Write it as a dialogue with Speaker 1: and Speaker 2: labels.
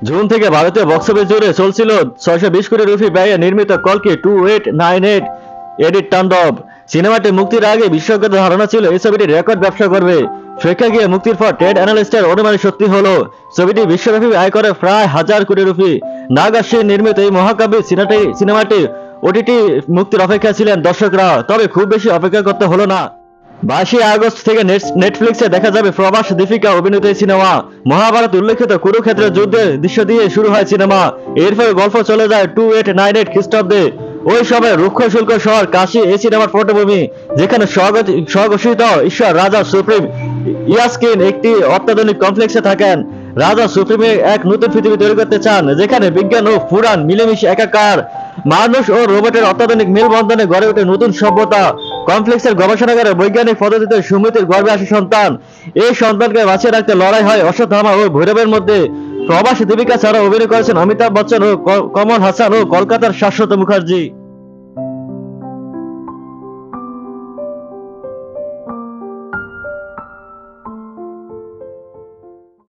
Speaker 1: June থেকে ভারতীয় box office জুড়ে চলছিল 620 কোটি রুপি ব্যয়ে নির্মিত কল্কি 2898 এডিট তাণ্ডব। সিনেমাটি মুক্তির আগে বিশেষজ্ঞদের ধারণা ছিল এই ছবিটি রেকর্ড ব্যবসা করবে। প্রেক্ষাগৃহে মুক্তির পর ট্রেড অ্যানালিস্টের অনুমানই সত্যি হলো। ছবিটি বিশ্বব্যাপী আয় করে প্রায় 1000 কোটি রুপি। নাগ আশ্বিন নির্মিত এই মহাকাব্যিক সিনেমাটি ওটিটি মুক্তির অপেক্ষা ছিলেন দর্শকরা, তবে খুব বেশি অপেক্ষা করতে হলো না। 22 আগস্ট থেকে নেটফ্লিক্সে দেখা যাবে প্রভাস দীপিকা অভিনীত এই সিনেমা। মহাভারত উল্লেখিত কুরুক্ষেত্রের যুদ্ধের দৃশ্য দিয়ে শুরু হয় সিনেমা। এরপর গল্প চলে যায় 2898 খ্রিস্টাব্দে। ওই সময় রুক্ষ শুল্ক শহর কাশী এই সিনেমার পটভূমি, যেখানে স্বঘোষিত ঈশ্বর রাজা সুপ্রিম ইয়াস্কিন একটি অত্যাধুনিক কমপ্লেক্সে থাকেন। রাজা সুপ্রিমে এক নতুন পৃথিবী তৈরি করতে চান, যেখানে বিজ্ঞান ও পুরাণ মিলেমিশে একাকার। মানুষ ও রোবটের অত্যাধুনিক মেলবন্ধনে গড়ে ওঠে নতুন সভ্যতা। কমপ্লেক্সের গবেষণাগারে বৈজ্ঞানিক পদ্ধতিতে সুমিতির গর্ভে আসে সন্তান। এই সন্তানকে বাঁচিয়ে রাখতে লড়াই হয় অশ্বত্থামা ও ভৈরবের মধ্যে। প্রবাসী দীপিকা ছাড়া অভিনয় করেছেন অমিতাভ বচ্চন ও কমল হাসান ও কলকাতার শাশ্বত মুখার্জি।